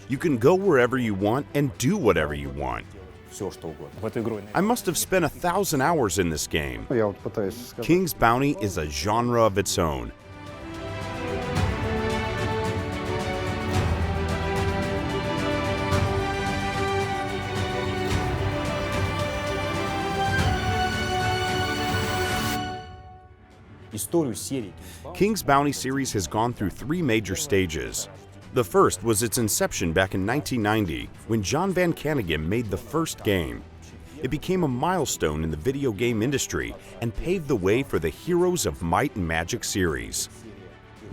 You can go wherever you want and do whatever you want. I must have spent 1,000 hours in this game. King's Bounty is a genre of its own. King's Bounty series has gone through 3 major stages. The first was its inception back in 1990, when Jon Van Caneghem made the first game. It became a milestone in the video game industry and paved the way for the Heroes of Might and Magic series.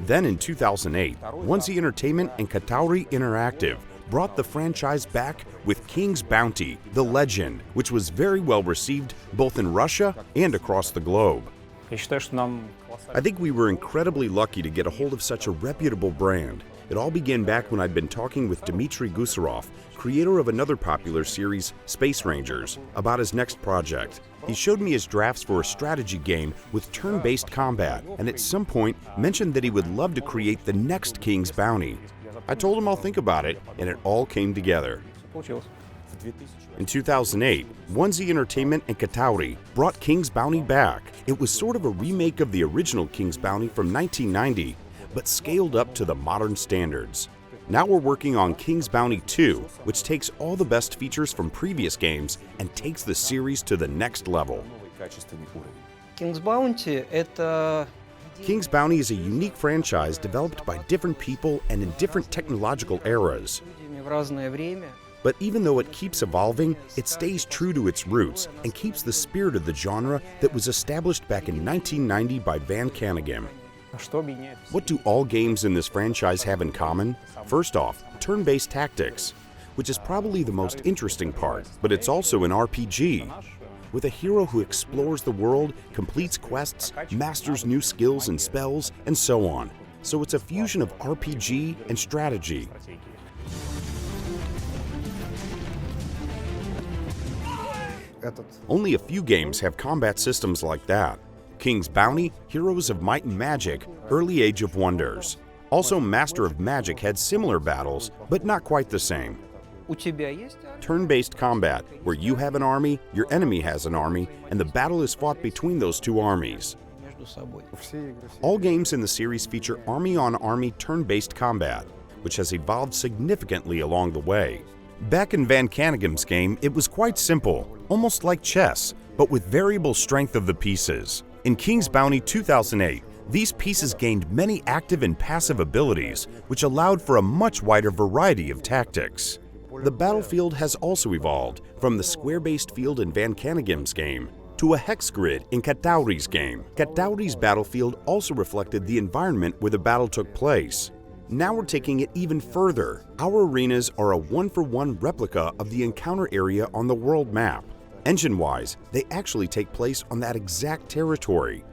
Then in 2008, Entertainment and Katauri Interactive brought the franchise back with King's Bounty, The Legend, which was very well received both in Russia and across the globe. I think we were incredibly lucky to get a hold of such a reputable brand. It all began back when I'd been talking with Dmitry Gusarov, creator of another popular series, Space Rangers, about his next project. He showed me his drafts for a strategy game with turn-based combat, and at some point mentioned that he would love to create the next King's Bounty. I told him I'll think about it, and it all came together. In 2008, Entertainment and Katauri brought King's Bounty back. It was sort of a remake of the original King's Bounty from 1990, but scaled up to the modern standards. Now we're working on King's Bounty 2, which takes all the best features from previous games and takes the series to the next level. King's Bounty is a unique franchise developed by different people and in different technological eras. But even though it keeps evolving, it stays true to its roots and keeps the spirit of the genre that was established back in 1990 by Van Caneghem. What do all games in this franchise have in common? First off, turn-based tactics, which is probably the most interesting part, but it's also an RPG. With a hero who explores the world, completes quests, masters new skills and spells, and so on. So it's a fusion of RPG and strategy. Only a few games have combat systems like that. King's Bounty, Heroes of Might and Magic, Early Age of Wonders. Also, Master of Magic had similar battles, but not quite the same. Turn-based combat, where you have an army, your enemy has an army, and the battle is fought between those two armies. All games in the series feature army-on-army turn-based combat, which has evolved significantly along the way. Back in Van Caneghem's game, it was quite simple, almost like chess, but with variable strength of the pieces. In King's Bounty 2008, these pieces gained many active and passive abilities, which allowed for a much wider variety of tactics. The battlefield has also evolved, from the square-based field in Van Caneghem's game to a hex grid in Katauri's game. Katauri's battlefield also reflected the environment where the battle took place. Now we're taking it even further. Our arenas are a one-for-one replica of the encounter area on the world map. Engine-wise, they actually take place on that exact territory.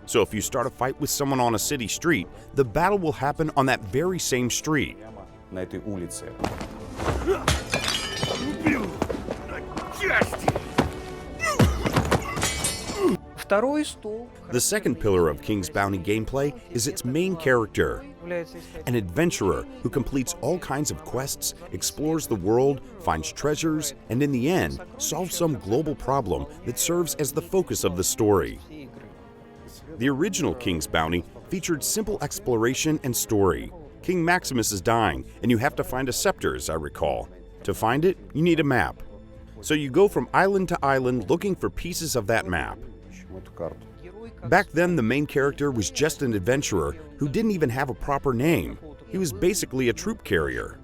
So if you start a fight with someone on a city street, the battle will happen on that very same street. The second pillar of King's Bounty gameplay is its main character, an adventurer who completes all kinds of quests, explores the world, finds treasures, and in the end, solves some global problem that serves as the focus of the story. The original King's Bounty featured simple exploration and story. King Maximus is dying, and you have to find a scepter, as I recall. To find it, you need a map. So you go from island to island looking for pieces of that map. Back then, the main character was just an adventurer who didn't even have a proper name. He was basically a troop carrier.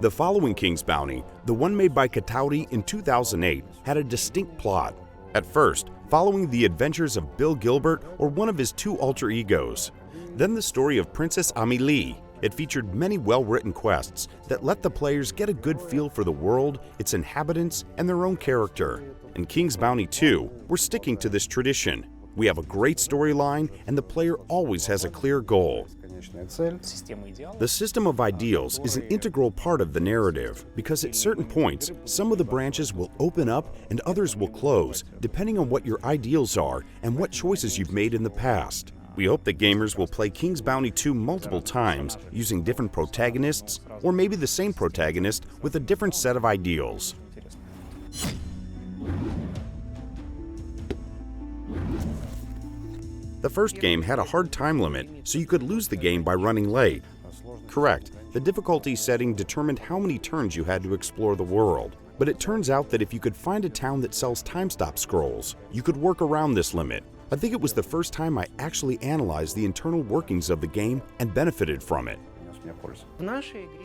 The following King's Bounty, the one made by Katauri in 2008, had a distinct plot. At first, following the adventures of Bill Gilbert or one of his 2 alter egos. Then the story of Princess Amélie. It featured many well-written quests that let the players get a good feel for the world, its inhabitants, and their own character. In King's Bounty 2, we're sticking to this tradition. We have a great storyline, and the player always has a clear goal. The system of ideals is an integral part of the narrative because at certain points, some of the branches will open up and others will close, depending on what your ideals are and what choices you've made in the past. We hope that gamers will play King's Bounty 2 multiple times using different protagonists, or maybe the same protagonist with a different set of ideals. The first game had a hard time limit, so you could lose the game by running late. Correct, the difficulty setting determined how many turns you had to explore the world. But it turns out that if you could find a town that sells time-stop scrolls, you could work around this limit. I think it was the first time I actually analyzed the internal workings of the game and benefited from it.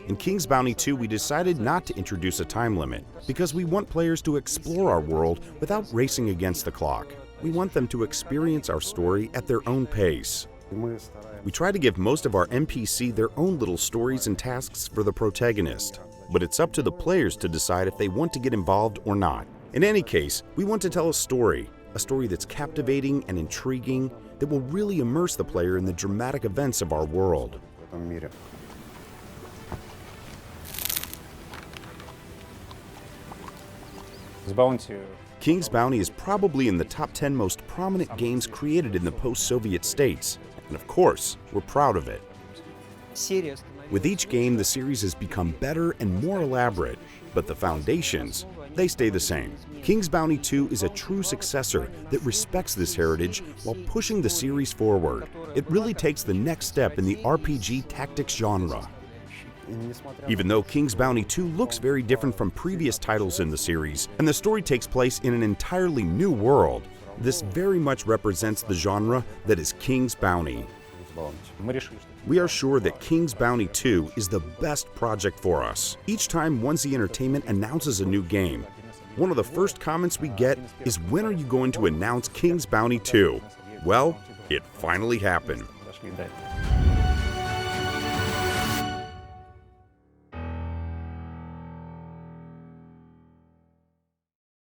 In King's Bounty 2, we decided not to introduce a time limit because we want players to explore our world without racing against the clock. We want them to experience our story at their own pace. We try to give most of our NPC their own little stories and tasks for the protagonist, but it's up to the players to decide if they want to get involved or not. In any case, we want to tell a story that's captivating and intriguing, that will really immerse the player in the dramatic events of our world. King's Bounty is probably in the top 10 most prominent games created in the post-Soviet states, and of course, we're proud of it. With each game, the series has become better and more elaborate, but the foundations, they stay the same. King's Bounty 2 is a true successor that respects this heritage while pushing the series forward. It really takes the next step in the RPG tactics genre. Even though King's Bounty 2 looks very different from previous titles in the series, and the story takes place in an entirely new world, this very much represents the genre that is King's Bounty. We are sure that King's Bounty 2 is the best project for us. Each time 1Z Entertainment announces a new game, one of the first comments we get is, "When are you going to announce King's Bounty 2? Well, it finally happened.